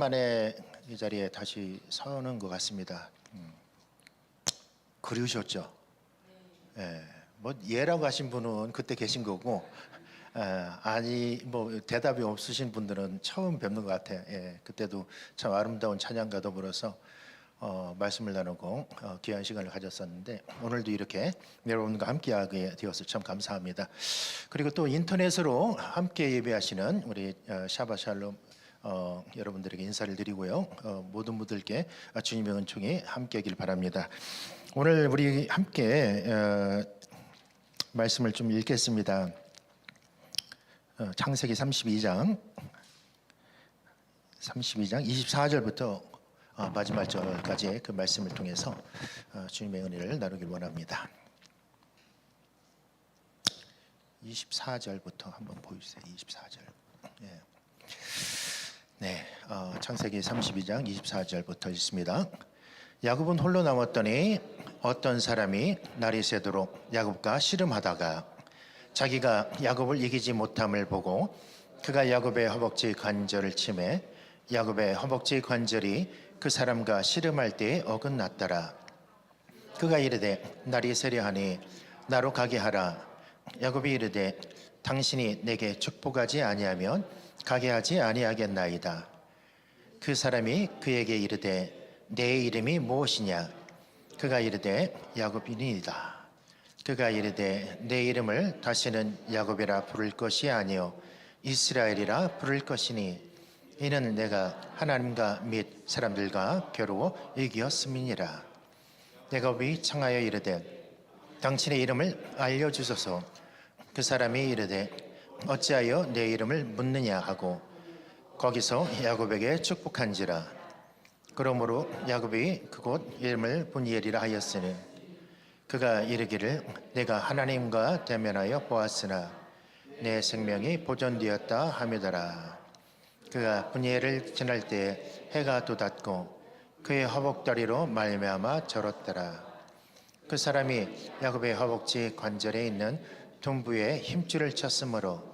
만에 이 자리에 다시 서는 것 같습니다. 그리우셨죠? 예, 뭐 예라고 하신 분은 그때 계신 거고, 아니 뭐 대답이 없으신 분들은 처음 뵙는 것 같아요. 예, 그때도 참 아름다운 찬양과 더불어서 말씀을 나누고 귀한 시간을 가졌었는데, 오늘도 이렇게 여러분과 함께하게 되어서 참 감사합니다. 그리고 또 인터넷으로 함께 예배하시는 우리 샤바샬롬 여러분들에게 인사를 드리고요. 모든 분들께 주님의 은총이 함께하길 바랍니다. 오늘 우리 함께 말씀을 좀 읽겠습니다. 창세기 32장 24절부터 마지막 절까지의 그 말씀을 통해서 주님의 은혜를 나누길 원합니다. 24절부터 한번 보여주세요. 24절. 예. 네, 창세기 32장 24절부터 있습니다. 야곱은 홀로 남았더니 어떤 사람이 날이 새도록 야곱과 씨름하다가 자기가 야곱을 이기지 못함을 보고 그가 야곱의 허벅지 관절을 치매 야곱의 허벅지 관절이 그 사람과 씨름할 때에 어긋났더라. 그가 이르되 날이 새려하니 나로 가게 하라. 야곱이 이르되 당신이 내게 축복하지 아니하면 가게 하지 아니하겠나이다. 그 사람이 그에게 이르되 내 이름이 무엇이냐? 그가 이르되 야곱이니이다. 그가 이르되 내 이름을 다시는 야곱이라 부를 것이 아니요 이스라엘이라 부를 것이니 이는 내가 하나님과 및 사람들과 겨루어 이기었음이니라. 야곱이 청하여 이르되 당신의 이름을 알려주소서. 그 사람이 이르되 어찌하여 내 이름을 묻느냐 하고 거기서 야곱에게 축복한지라. 그러므로 야곱이 그곳 이름을 분이엘이라 하였으니 그가 이르기를 내가 하나님과 대면하여 보았으나 내 생명이 보존되었다 하미더라. 그가 분이엘을 지날 때 해가 돋았고 그의 허벅다리로 말미암아 절었더라. 그 사람이 야곱의 허벅지 관절에 있는 둔부에 힘줄을 쳤으므로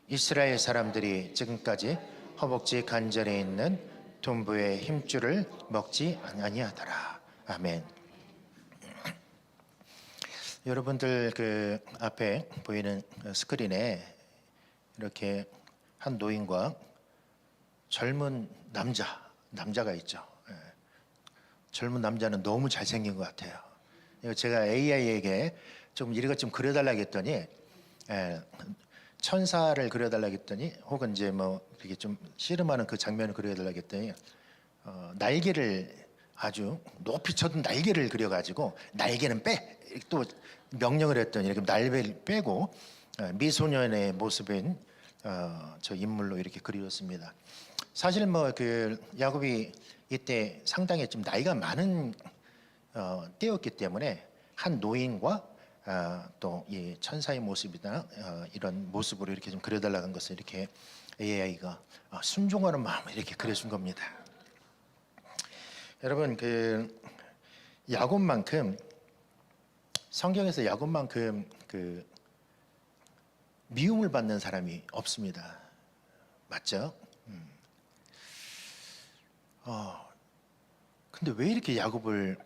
이스라엘 사람들이 지금까지 허벅지 관절에 있는 둔부의 힘줄을 먹지 아니하더라. 아멘. 여러분들 그 앞에 보이는 스크린에 이렇게 한 노인과 젊은 남자가 있죠. 젊은 남자는 너무 잘생긴 것 같아요. 제가 AI에게 좀 이런 것 좀 그려달라고 했더니 천사를 그려달라고 했더니 혹은 이제 뭐 이렇게 좀 씨름하는 그 장면을 그려달라고 했더니 날개를 아주 높이 쳐둔 날개를 그려가지고 날개는 빼! 또 명령을 했더니 이렇게 날개를 빼고 미소년의 모습인 저 인물로 이렇게 그려졌습니다. 사실 뭐 그 야곱이 이때 상당히 좀 나이가 많은 때였기 때문에 한 노인과 또 이 천사의 모습이나 이런 모습으로 이렇게 좀 그려달라는 것을 이렇게 AI가 순종하는 마음을 이렇게 그려준 겁니다. 여러분 그 야곱만큼 성경에서 야곱만큼 그 미움을 받는 사람이 없습니다. 맞죠? 근데 왜 이렇게 야곱을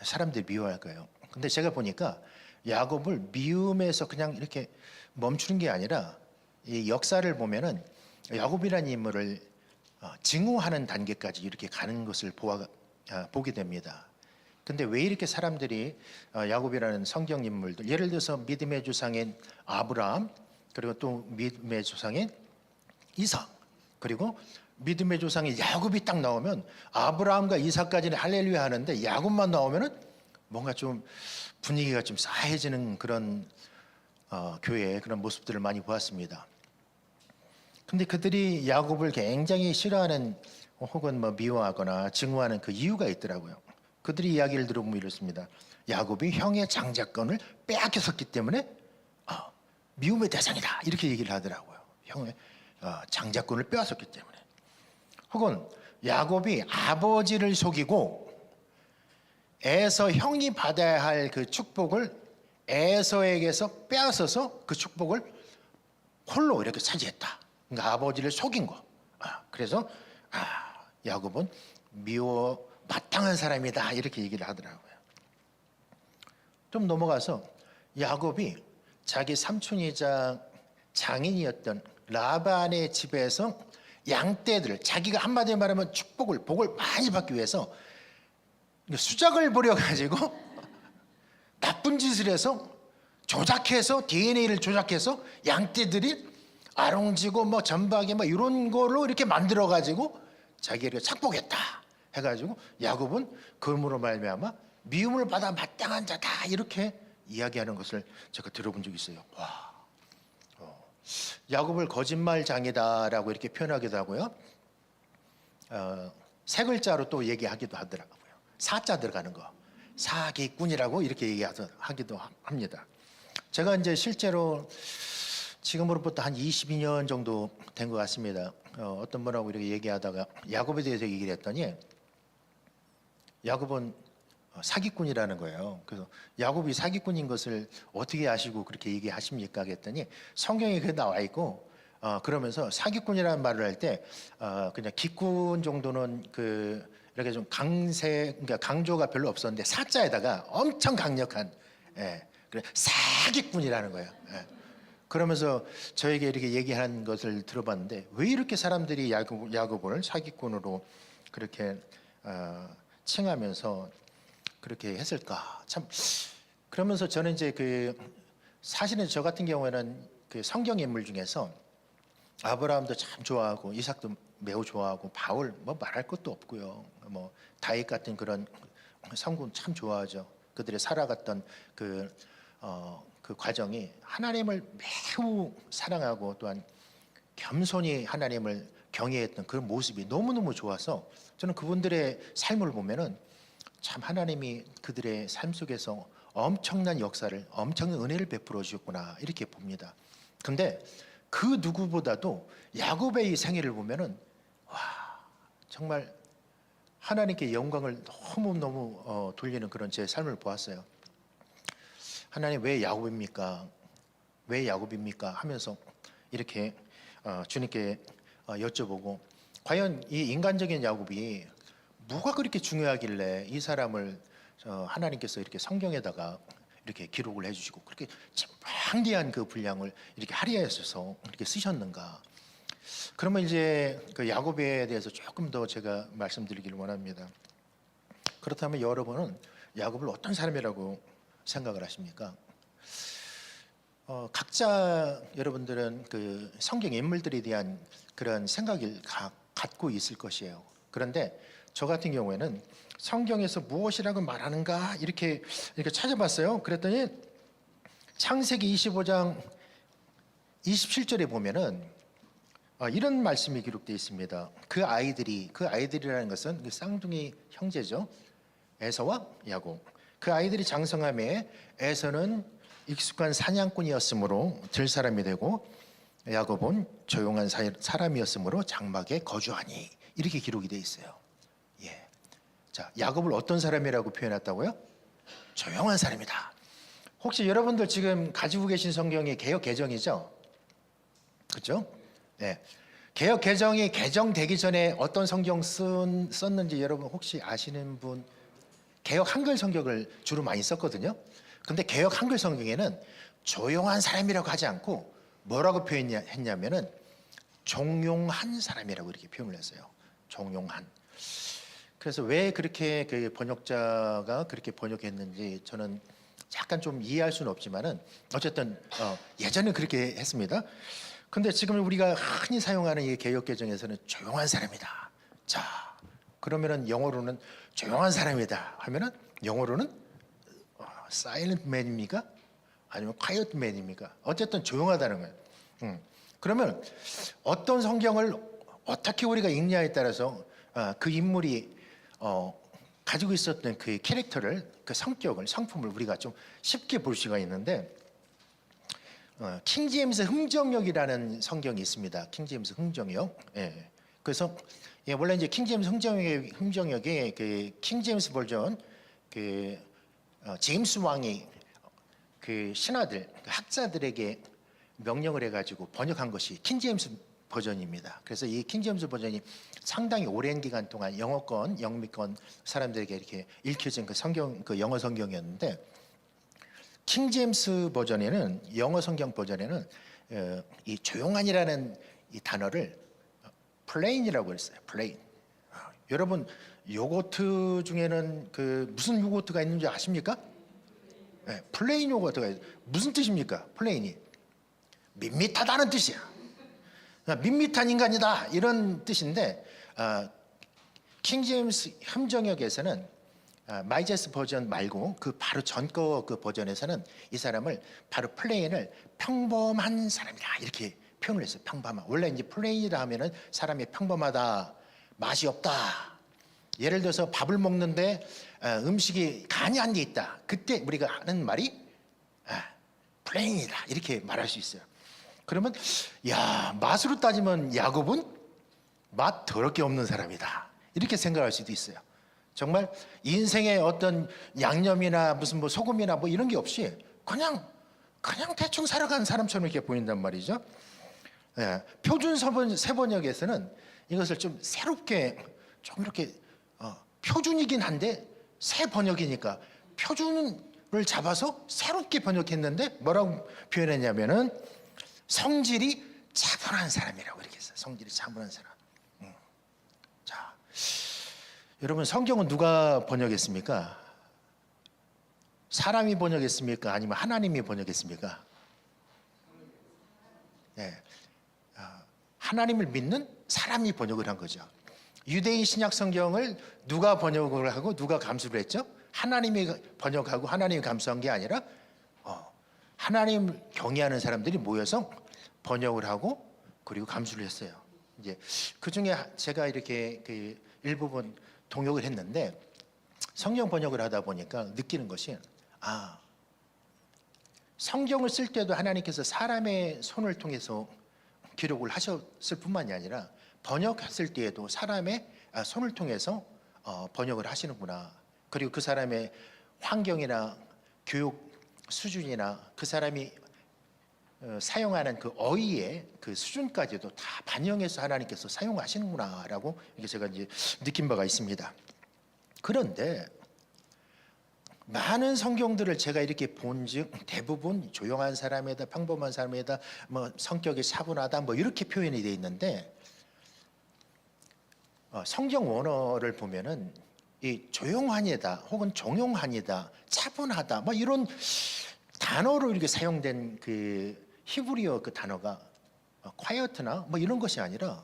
사람들이 미워할까요? 근데 제가 보니까 야곱을 미움에서 그냥 이렇게 멈추는 게 아니라 이 역사를 보면은 야곱이라는 인물을 증오하는 단계까지 이렇게 가는 것을 보게 됩니다. 근데 왜 이렇게 사람들이 야곱이라는 성경 인물들, 예를 들어서 믿음의 조상인 아브라함, 그리고 또 믿음의 조상인 이삭, 그리고 믿음의 조상인 야곱이 딱 나오면 아브라함과 이삭까지는 할렐루야 하는데 야곱만 나오면은 뭔가 좀 분위기가 좀 싸해지는 그런 교회의 그런 모습들을 많이 보았습니다. 근데 그들이 야곱을 굉장히 싫어하는 혹은 뭐 미워하거나 증오하는 그 이유가 있더라고요. 그들이 이야기를 들어보면 이렇습니다. 야곱이 형의 장자권을 빼앗겼었기 때문에 미움의 대상이다 이렇게 얘기를 하더라고요. 형의 장자권을 빼앗았기 때문에. 혹은 야곱이 아버지를 속이고 에서 형이 받아야 할 그 축복을 에서에게서 빼앗아서 그 축복을 홀로 이렇게 차지했다. 그러니까 아버지를 속인 거. 그래서 야곱은 미워 마땅한 사람이다 이렇게 얘기를 하더라고요. 좀 넘어가서 야곱이 자기 삼촌이자 장인이었던 라반의 집에서 양떼들을, 자기가 한마디로 말하면 복을 많이 받기 위해서 수작을 부려가지고 나쁜 짓을 해서 조작해서 DNA를 조작해서 양떼들이 아롱지고 뭐 전박이 뭐 이런 걸로 이렇게 만들어 가지고 자기를 착복했다 해가지고 야곱은 그러므로 말미암아 미움을 받아 마땅한 자다 이렇게 이야기하는 것을 제가 들어본 적이 있어요. 와, 야곱을 거짓말장이다라고 이렇게 표현하기도 하고요. 세 글자로 또 얘기하기도 하더라고요. 사자 들어가는 거, 사기꾼이라고 이렇게 얘기하기도 합니다. 제가 이제 실제로 지금으로부터 한 22년 정도 된 것 같습니다. 어떤 분하고 이렇게 얘기하다가 야곱에 대해서 얘기를 했더니 야곱은 사기꾼이라는 거예요. 그래서 야곱이 사기꾼인 것을 어떻게 아시고 그렇게 얘기하십니까? 그랬더니 성경에 그게 나와 있고 그러면서 사기꾼이라는 말을 할 때 그냥 기꾼 정도는 이렇게 좀 그러니까 강조가 별로 없었는데 사자에다가 엄청 강력한 그래 사기꾼이라는 거예요. 그러면서 저에게 이렇게 얘기하는 것을 들어봤는데 왜 이렇게 사람들이 야곱을 사기꾼으로 그렇게 칭하면서 그렇게 했을까? 참 그러면서 저는 이제 사실은 저 같은 경우에는 성경 인물 중에서 아브라함도 참 좋아하고 이삭도 매우 좋아하고 바울 뭐 말할 것도 없고요. 뭐 다윗 같은 그런 성군 참 좋아하죠. 그들의 살아갔던 그 과정이 하나님을 매우 사랑하고 또한 겸손히 하나님을 경외했던 그런 모습이 너무너무 좋아서 저는 그분들의 삶을 보면은 참 하나님이 그들의 삶 속에서 엄청난 역사를, 엄청난 은혜를 베풀어 주셨구나 이렇게 봅니다. 근데 그 누구보다도 야곱의 이 생애를 보면은 와 정말 하나님께 영광을 너무 돌리는 그런 제 삶을 보았어요. 하나님 왜 야곱입니까? 왜 야곱입니까? 하면서 이렇게 주님께 여쭤보고 과연 이 인간적인 야곱이 뭐가 그렇게 중요하길래 이 사람을 하나님께서 이렇게 성경에다가 이렇게 기록을 해주시고 그렇게 방대한 그 분량을 이렇게 할애하셔서 이렇게 쓰셨는가? 그러면 이제 그 야곱에 대해서 조금 더 제가 말씀드리기를 원합니다. 그렇다면 여러분은 야곱을 어떤 사람이라고 생각을 하십니까? 각자 여러분들은 그 성경 인물들에 대한 그런 생각을 갖고 있을 것이에요. 그런데 저 같은 경우에는 성경에서 무엇이라고 말하는가 이렇게 찾아봤어요. 그랬더니 창세기 25장 27절에 보면은 이런 말씀이 기록되어 있습니다. 그 아이들이라는 것은 그 쌍둥이 형제죠. 에서와 야곱. 그 아이들이 장성함에 에서는 익숙한 사냥꾼이었으므로 들사람이 되고 야곱은 조용한 사람이었으므로 장막에 거주하니 이렇게 기록이 되어 있어요. 예. 자, 야곱을 어떤 사람이라고 표현했다고요? 조용한 사람이다. 혹시 여러분들 지금 가지고 계신 성경이 개역 개정이죠? 그렇죠? 네. 개역 개정이 개정되기 전에 어떤 성경 썼는지 여러분 혹시 아시는 분? 개역 한글 성경을 주로 많이 썼거든요. 근데 개역 한글 성경에는 조용한 사람이라고 하지 않고 뭐라고 표현했냐면은 종용한 사람이라고 이렇게 표현을 했어요. 종용한. 그래서 왜 그렇게 그 번역자가 그렇게 번역했는지 저는 약간 좀 이해할 수는 없지만은 어쨌든 예전에 그렇게 했습니다. 근데 지금 우리가 흔히 사용하는 이 개역 개정에서는 조용한 사람이다. 자, 그러면은 영어로는 조용한 사람이다 하면은 영어로는 silent man입니까? 아니면 quiet man입니까? 어쨌든 조용하다는 거예요. 그러면 어떤 성경을 어떻게 우리가 읽냐에 따라서 그 인물이 가지고 있었던 그 캐릭터를, 그 성격을, 성품을 우리가 좀 쉽게 볼 수가 있는데 킹제임스 흥정역이라는 성경이 있습니다. 킹제임스 흥정역. 예. 그래서 원래 이제 킹제임스 흥정역에 그 킹제임스 버전 제임스 왕이 그 신하들, 그 학자들에게 명령을 해가지고 번역한 것이 킹제임스 버전입니다. 그래서 이 킹제임스 버전이 상당히 오랜 기간 동안 영어권, 영미권 사람들에게 이렇게 읽혀진 그 성경, 그 영어 성경이었는데, 킹제임스 버전에는, 영어 성경 버전에는 이 조용한이라는 이 단어를 플레인이라고 했어요. 플레인. 여러분 요거트 중에는 그 무슨 요거트가 있는지 아십니까? 네, 플레인 요거트가 있어요. 무슨 뜻입니까? 플레인이 밋밋하다는 뜻이야. 밋밋한 인간이다 이런 뜻인데, 킹제임스 함정역에서는 마이제스 버전 말고 그 바로 전 거 그 버전에서는 이 사람을 바로 플레인을 평범한 사람이다 이렇게 표현을 했어요. 평범한. 원래 이제 플레인이라 하면은 사람이 평범하다, 맛이 없다. 예를 들어서 밥을 먹는데 음식이 간이 안 돼 있다. 그때 우리가 하는 말이 플레인이다 이렇게 말할 수 있어요. 그러면 야, 맛으로 따지면 야곱은 맛 더럽게 없는 사람이다 이렇게 생각할 수도 있어요. 정말 인생의 어떤 양념이나 무슨 뭐 소금이나 뭐 이런 게 없이 그냥 대충 살아가는 사람처럼 이렇게 보인단 말이죠. 예, 표준 세번역에서는 이것을 좀 새롭게 좀 이렇게 표준이긴 한데 새 번역이니까 표준을 잡아서 새롭게 번역했는데 뭐라고 표현했냐면은 성질이 차분한 사람이라고 이렇게 했어요. 성질이 차분한 사람. 자, 여러분 성경은 누가 번역했습니까? 사람이 번역했습니까? 아니면 하나님이 번역했습니까? 네. 하나님을 믿는 사람이 번역을 한 거죠. 유대인 신약 성경을 누가 번역을 하고 누가 감수를 했죠? 하나님이 번역하고 하나님이 감수한 게 아니라 하나님을 경외하는 사람들이 모여서 번역을 하고 그리고 감수를 했어요. 이제 그 중에 제가 이렇게 그 일부분 동역을 했는데, 성경 번역을 하다 보니까 느끼는 것이 성경을 쓸 때도 하나님께서 사람의 손을 통해서 기록을 하셨을 뿐만이 아니라 번역했을 때에도 사람의 손을 통해서 번역을 하시는구나. 그리고 그 사람의 환경이나 교육 수준이나 그 사람이 사용하는 그 어휘의 그 수준까지도 다 반영해서 하나님께서 사용하시는구나라고 이게 제가 이제 느낀 바가 있습니다. 그런데 많은 성경들을 제가 이렇게 본즉 대부분 조용한 사람이다, 평범한 사람이다, 뭐 성격이 차분하다, 뭐 이렇게 표현이 되어 있는데, 성경 원어를 보면은 이 조용하니다, 혹은 종용하니다, 차분하다, 뭐 이런 단어로 이렇게 사용된 그 히브리어 그 단어가 quiet나 뭐 이런 것이 아니라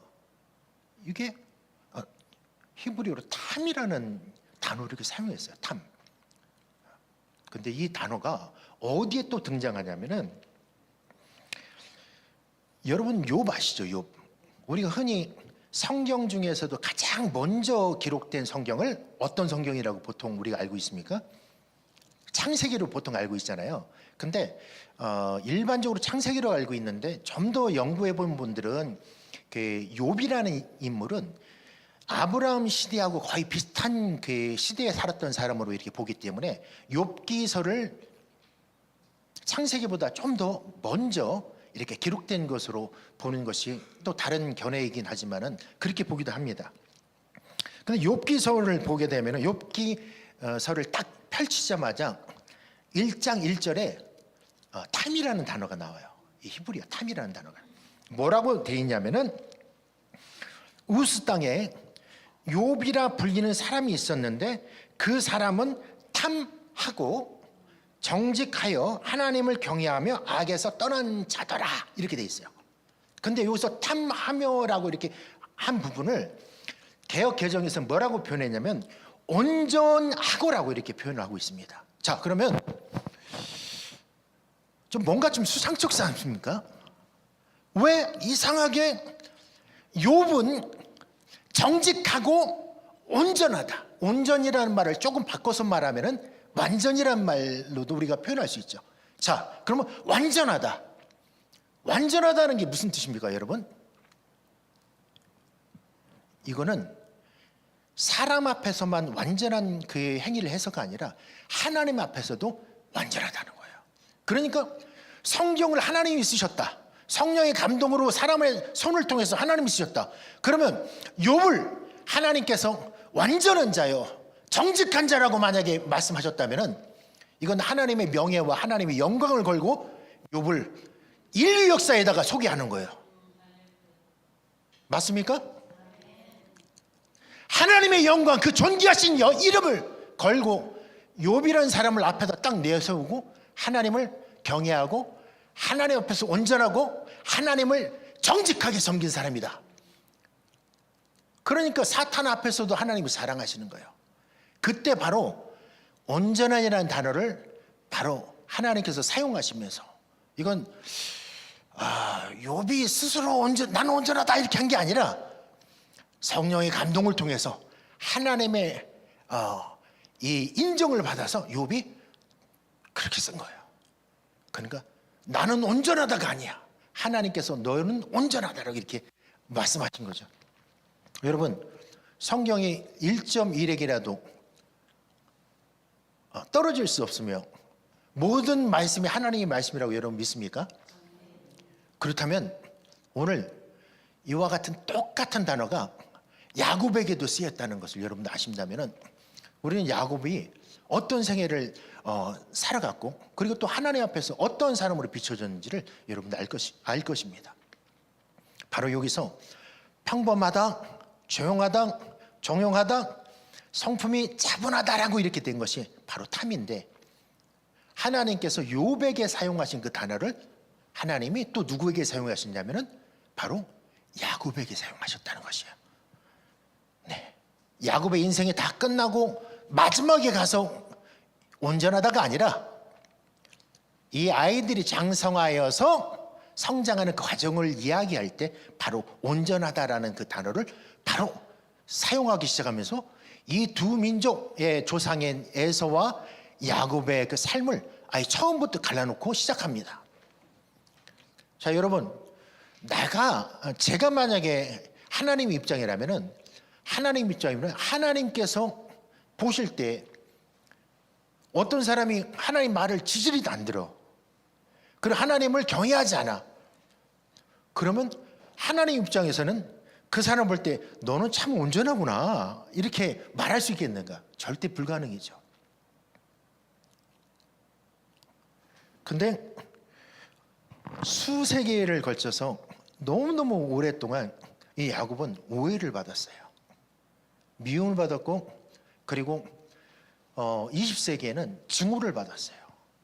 이게 히브리어로 탐이라는 단어를 이렇게 사용했어요. 탐. 근데 이 단어가 어디에 또 등장하냐면은, 여러분 욥 아시죠? 욥. 우리가 흔히 성경 중에서도 가장 먼저 기록된 성경을 어떤 성경이라고 보통 우리가 알고 있습니까? 창세기로 보통 알고 있잖아요. 근데 일반적으로 창세기로 알고 있는데 좀 더 연구해 본 분들은 그 욥이라는 인물은 아브라함 시대하고 거의 비슷한 그 시대에 살았던 사람으로 이렇게 보기 때문에 욥기서를 창세기보다 좀 더 먼저 이렇게 기록된 것으로 보는 것이 또 다른 견해이긴 하지만은 그렇게 보기도 합니다. 근데 욥기서를 보게 되면은 욥기서를 딱 펼치자마자 1장 1절에 탐이라는 단어가 나와요. 이 히브리어 탐이라는 단어가 뭐라고 돼 있냐면은, 우스 땅에 욥이라 불리는 사람이 있었는데 그 사람은 탐하고 정직하여 하나님을 경외하며 악에서 떠난 자더라 이렇게 돼 있어요. 근데 여기서 탐하며라고 이렇게 한 부분을 개역 개정에서 뭐라고 표현했냐면 온전하고라고 이렇게 표현을 하고 있습니다. 자, 그러면 좀 뭔가 좀 수상쩍지 않습니까? 왜 이상하게 욥은 정직하고 온전하다, 온전이라는 말을 조금 바꿔서 말하면은 완전이라는 말로도 우리가 표현할 수 있죠. 자, 그러면 완전하다, 완전하다는 게 무슨 뜻입니까, 여러분? 이거는 사람 앞에서만 완전한 그 행위를 해서가 아니라 하나님 앞에서도 완전하다는 거예요. 그러니까 성경을 하나님이 쓰셨다, 성령의 감동으로 사람의 손을 통해서 하나님이 쓰셨다. 그러면 욥을 하나님께서 완전한 자요, 정직한 자라고 만약에 말씀하셨다면 이건 하나님의 명예와 하나님의 영광을 걸고 욥을 인류 역사에다가 소개하는 거예요. 맞습니까? 하나님의 영광, 그 존귀하신 이름을 걸고 욥이라는 사람을 앞에다 딱 내세우고 하나님을 경외하고 하나님 앞에서 온전하고 하나님을 정직하게 섬긴 사람이다. 그러니까 사탄 앞에서도 하나님을 사랑하시는 거예요. 그때 바로 온전한이라는 단어를 바로 하나님께서 사용하시면서 이건 욥이 스스로 나는 온전하다 이렇게 한 게 아니라 성령의 감동을 통해서 하나님의 이 인정을 받아서 욥이 그렇게 쓴 거예요. 그러니까 나는 온전하다가 아니야. 하나님께서 너는 온전하다라고 이렇게 말씀하신 거죠. 여러분, 성경이 1.1핵이라도 떨어질 수 없으며 모든 말씀이 하나님의 말씀이라고 여러분 믿습니까? 그렇다면 오늘 이와 같은 똑같은 단어가 야곱에게도 쓰였다는 것을 여러분들 아신다면 우리는 야곱이 어떤 생애를 살아갔고 그리고 또 하나님 앞에서 어떤 사람으로 비춰졌는지를 여러분들 알 것입니다. 바로 여기서 평범하다, 조용하다, 정용하다, 성품이 차분하다라고 이렇게 된 것이 바로 탐인데 하나님께서 욥에게 사용하신 그 단어를 하나님이 또 누구에게 사용하셨냐면 바로 야곱에게 사용하셨다는 것이에요. 네, 야곱의 인생이 다 끝나고 마지막에 가서 온전하다가 아니라 이 아이들이 장성하여서 성장하는 그 과정을 이야기할 때 바로 온전하다라는 그 단어를 바로 사용하기 시작하면서 이 두 민족의 조상인 에서와 야곱의 그 삶을 아예 처음부터 갈라놓고 시작합니다. 자, 여러분, 제가 만약에 하나님 입장이라면은 하나님 입장이면 하나님께서 보실 때 어떤 사람이 하나님 말을 지지리도 안 들어. 그리고 하나님을 경외하지 않아. 그러면 하나님 입장에서는 그 사람 볼 때 너는 참 온전하구나 이렇게 말할 수 있겠는가? 절대 불가능이죠. 근데 수세기를 걸쳐서 너무너무 오랫동안 이 야곱은 오해를 받았어요. 미움을 받았고 그리고 20세기에는 증오를 받았어요.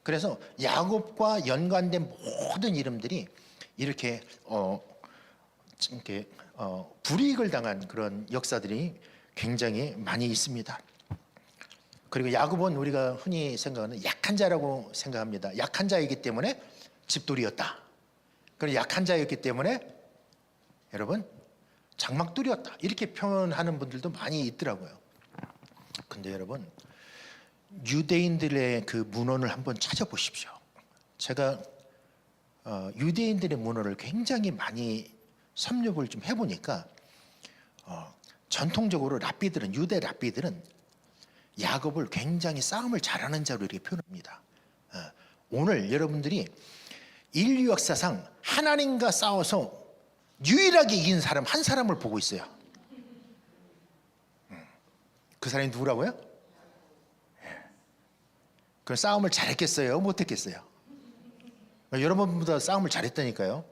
그래서 야곱과 연관된 모든 이름들이 이렇게 불이익을 당한 그런 역사들이 굉장히 많이 있습니다. 그리고 야곱은 우리가 흔히 생각하는 약한 자라고 생각합니다. 약한 자이기 때문에 집돌이였다. 그리고 약한 자였기 때문에 여러분 장막돌이었다. 이렇게 표현하는 분들도 많이 있더라고요. 근데 여러분 유대인들의 그 문헌을 한번 찾아보십시오. 제가 유대인들의 문헌을 굉장히 많이 섭렵을 좀 해보니까 전통적으로 유대 랍비들은 야곱을 굉장히 싸움을 잘하는 자로 이렇게 표현합니다. 오늘 여러분들이 인류 역사상 하나님과 싸워서 유일하게 이긴 사람 한 사람을 보고 있어요. 그 사람이 누구라고요? 그 싸움을 잘했겠어요? 못했겠어요? 여러분보다 싸움을 잘했다니까요.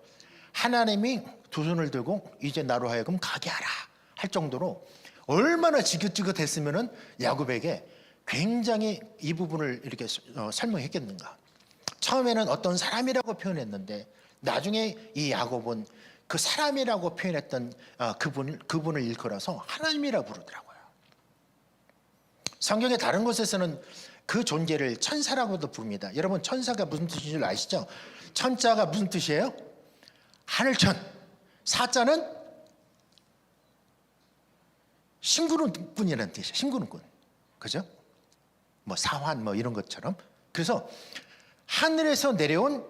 하나님이 두 손을 들고 이제 나로 하여금 가게 하라 할 정도로 얼마나 지긋지긋했으면 야곱에게 굉장히 이 부분을 이렇게 설명했겠는가. 처음에는 어떤 사람이라고 표현했는데 나중에 이 야곱은 그 사람이라고 표현했던 그분을 일컬어서 하나님이라 부르더라고요. 성경의 다른 곳에서는 그 존재를 천사라고도 부릅니다. 여러분 천사가 무슨 뜻인 줄 아시죠? 천자가 무슨 뜻이에요? 하늘천. 사자는 심구름꾼이라는 뜻이에요. 심구름꾼. 그죠? 뭐 사환 뭐 이런 것처럼. 그래서 하늘에서 내려온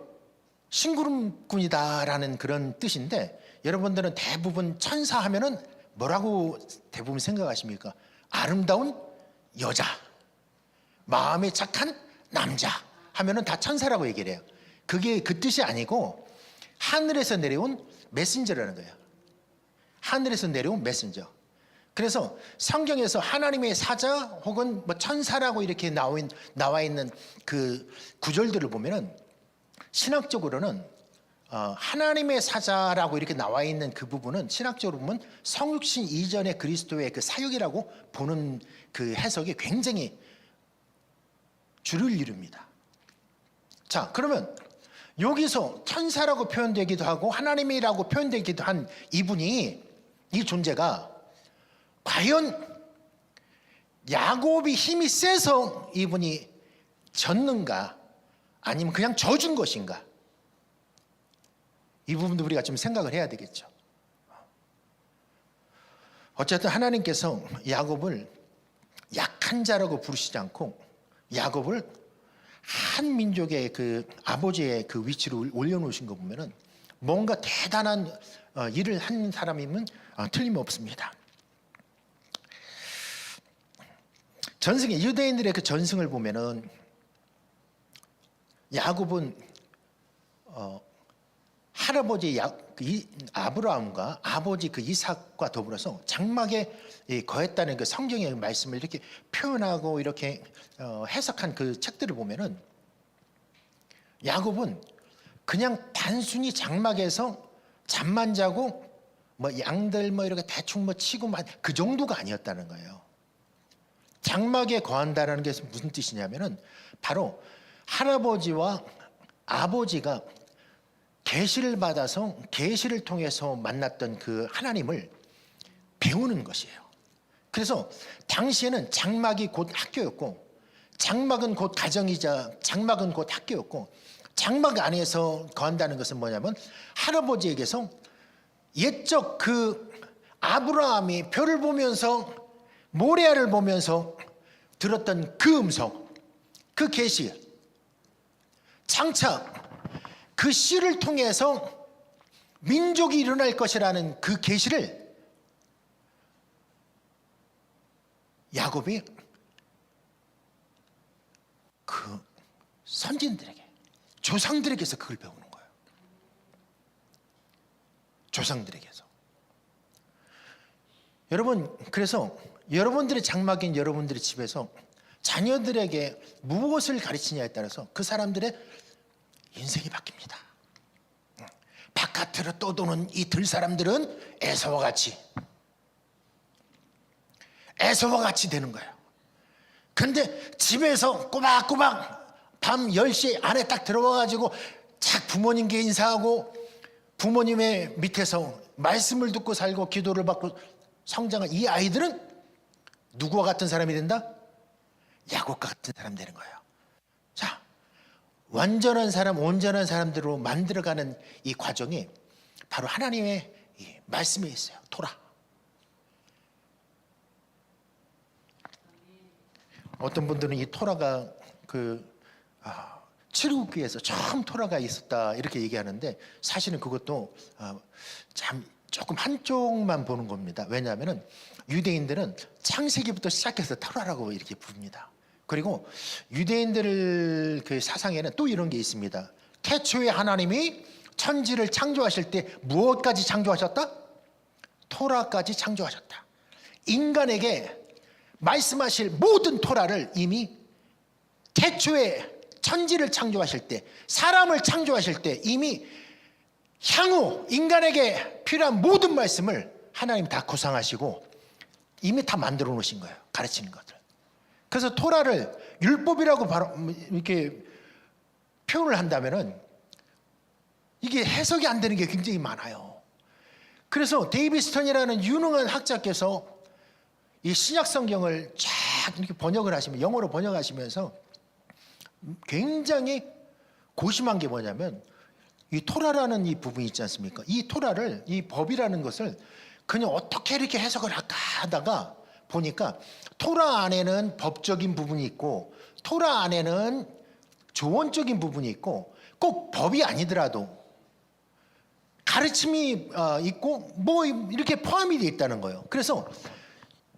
심구름꾼이다라는 그런 뜻인데 여러분들은 대부분 천사 하면은 뭐라고 대부분 생각하십니까? 아름다운 여자, 마음이 착한 남자 하면은 다 천사라고 얘기를 해요. 그게 그 뜻이 아니고 하늘에서 내려온 메신저라는 거예요. 하늘에서 내려온 메신저. 그래서 성경에서 하나님의 사자 혹은 뭐 천사라고 이렇게 나와 있는 그 구절들을 보면은 신학적으로는 하나님의 사자라고 이렇게 나와 있는 그 부분은 신학적으로 보면 성육신 이전의 그리스도의 그 사역이라고 보는 그 해석이 굉장히 주를 이룹니다. 자, 그러면 여기서 천사라고 표현되기도 하고 하나님이라고 표현되기도 한 이분이, 이 존재가 과연 야곱이 힘이 세서 이분이 졌는가 아니면 그냥 져준 것인가, 이 부분도 우리가 좀 생각을 해야 되겠죠. 어쨌든 하나님께서 야곱을 약한 자라고 부르시지 않고 야곱을 한 민족의 그 아버지의 그 위치로 올려놓으신 거 보면은 뭔가 대단한 일을 한 사람이면 틀림없습니다. 전승에 유대인들의 그 전승을 보면은 야곱은 할아버지 아브라함과 아버지 그 이삭과 더불어서 장막에 거했다는 그 성경의 말씀을 이렇게 표현하고 이렇게 해석한 그 책들을 보면은 야곱은 그냥 단순히 장막에서 잠만 자고 뭐 양들 뭐 이렇게 대충 뭐 치고 그 정도가 아니었다는 거예요. 장막에 거한다는 게 무슨 뜻이냐면은 바로 할아버지와 아버지가 계시를 받아서 계시를 통해서 만났던 그 하나님을 배우는 것이에요. 그래서 당시에는 장막이 곧 학교였고, 장막은 곧 가정이자 장막은 곧 학교였고, 장막 안에서 거한다는 것은 뭐냐면 할아버지에게서 옛적 그 아브라함이 별을 보면서 모레아를 보면서 들었던 그 음성, 그 계시, 장차 그 씨를 통해서 민족이 일어날 것이라는 그 계시를 야곱이 그 선진들에게, 조상들에게서 그걸 배우는 거예요. 조상들에게서. 여러분, 그래서 여러분들의 장막인 여러분들의 집에서 자녀들에게 무엇을 가르치냐에 따라서 그 사람들의 인생이 바뀝니다. 바깥으로 떠도는 이 들사람들은 에서와 같이 되는 거예요. 근데 집에서 꼬박꼬박 밤 10시 안에 딱 들어와가지고 착 부모님께 인사하고 부모님의 밑에서 말씀을 듣고 살고 기도를 받고 성장한 이 아이들은 누구와 같은 사람이 된다? 야곱과 같은 사람 되는 거예요. 자, 완전한 사람, 온전한 사람들로 만들어가는 이 과정이 바로 하나님의 이 말씀에 있어요. 토라. 어떤 분들은 이 토라가 출애굽기에서 처음 토라가 있었다 이렇게 얘기하는데, 사실은 그것도 참 조금 한쪽만 보는 겁니다. 왜냐하면 유대인들은 창세기부터 시작해서 토라라고 이렇게 부릅니다. 그리고 유대인들 그 사상에는 또 이런 게 있습니다. 태초에 하나님이 천지를 창조하실 때 무엇까지 창조하셨다? 토라까지 창조하셨다. 인간에게 말씀하실 모든 토라를 이미 태초에 천지를 창조하실 때, 사람을 창조하실 때 이미 향후 인간에게 필요한 모든 말씀을 하나님 다 구상하시고 이미 다 만들어 놓으신 거예요. 가르치는 것들. 그래서 토라를 율법이라고 바로 이렇게 표현을 한다면은 이게 해석이 안 되는 게 굉장히 많아요. 그래서 데이비 스턴이라는 유능한 학자께서 이 신약 성경을 쫙 이렇게 번역을 하시면, 영어로 번역하시면서 굉장히 고심한 게 뭐냐면 이 토라라는 이 부분이 있지 않습니까? 이 토라를, 이 법이라는 것을 그냥 어떻게 이렇게 해석을 할까 하다가 보니까 토라 안에는 법적인 부분이 있고 토라 안에는 조언적인 부분이 있고 꼭 법이 아니더라도 가르침이 있고 뭐 이렇게 포함이 되어 있다는 거예요. 그래서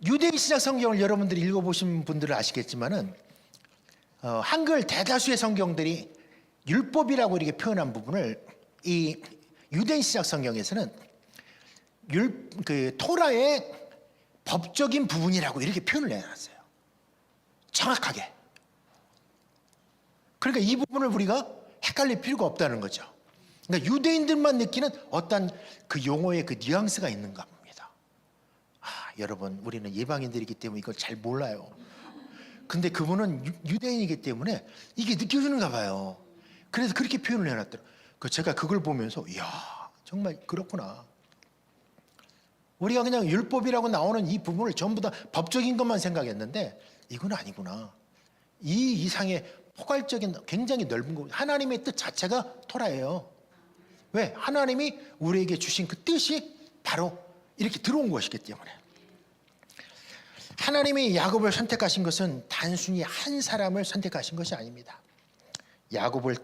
유대인 신약 성경을 여러분들이 읽어보신 분들은 아시겠지만은 한글 대다수의 성경들이 율법이라고 이렇게 표현한 부분을 이 유대인 신약 성경에서는 토라의 법적인 부분이라고 이렇게 표현을 해놨어요. 정확하게. 그러니까 이 부분을 우리가 헷갈릴 필요가 없다는 거죠. 그러니까 유대인들만 느끼는 어떤 그 용어의 그 뉘앙스가 있는가 봅니다. 여러분, 우리는 이방인들이기 때문에 이걸 잘 몰라요. 근데 그분은 유대인이기 때문에 이게 느껴지는가 봐요. 그래서 그렇게 표현을 해놨더라고요. 제가 그걸 보면서 이야, 정말 그렇구나. 우리가 그냥 율법이라고 나오는 이 부분을 전부 다 법적인 것만 생각했는데 이건 아니구나. 이 이상의 포괄적인 굉장히 넓은 거, 하나님의 뜻 자체가 토라예요. 왜? 하나님이 우리에게 주신 그 뜻이 바로 이렇게 들어온 것이기 때문에. 하나님이 야곱을 선택하신 것은 단순히 한 사람을 선택하신 것이 아닙니다. 야곱을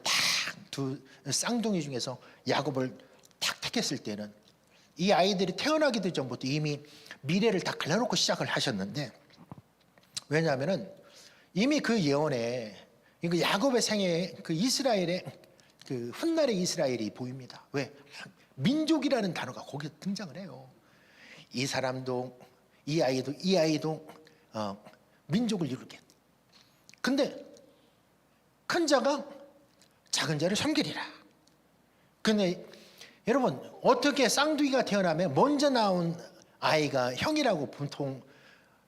두 쌍둥이 중에서 야곱을 탁 택했을 때는 이 아이들이 태어나기도 전부터 이미 미래를 다 갈라놓고 시작을 하셨는데, 왜냐하면은 이미 그 예언에 야곱의 생애에 그 이스라엘의 그 훗날의 이스라엘이 보입니다. 왜? 민족이라는 단어가 거기에 등장을 해요. 이 사람도 이 아이도 민족을 이루게. 근데 큰 자가 작은 자를 섬기리라. 근데 여러분, 어떻게 쌍둥이가 태어나면 먼저 나온 아이가 형이라고 보통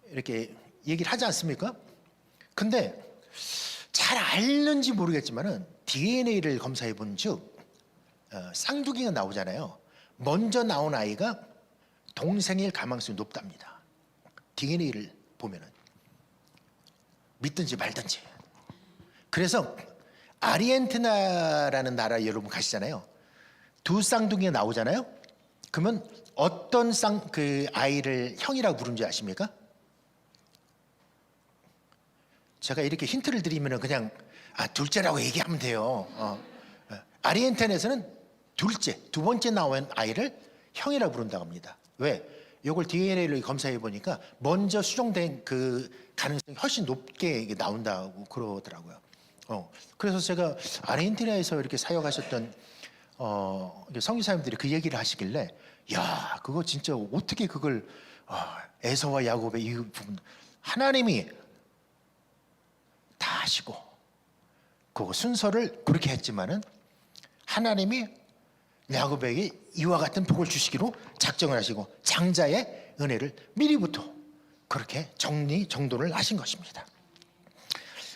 이렇게 얘기를 하지 않습니까? 근데 잘 알는지 모르겠지만은 DNA를 검사해 본 즉 쌍둥이가 나오잖아요. 먼저 나온 아이가 동생일 가능성이 높답니다. DNA를 보면은, 믿든지 말든지. 그래서 아르헨티나라는 나라 여러분 가시잖아요. 두 쌍둥이가 나오잖아요. 그러면 어떤 그 아이를 형이라고 부르는지 아십니까? 제가 이렇게 힌트를 드리면 그냥 둘째라고 얘기하면 돼요. 아르헨티나에서는 두 번째 나온 아이를 형이라고 부른다고 합니다. 왜? 이걸 DNA를 검사해 보니까 먼저 수정된 그 가능성이 훨씬 높게 나온다고 그러더라고요. 그래서 제가 아르헨티나에서 이렇게 사역하셨던 선교사님들이 그 얘기를 하시길래, 야, 그거 진짜 어떻게 그걸 에서와 야곱의 이 부분 하나님이 다 하시고 그 순서를 그렇게 했지만은 하나님이 야곱에게 이와 같은 복을 주시기로 작정을 하시고 장자의 은혜를 미리부터 그렇게 정돈을 하신 것입니다.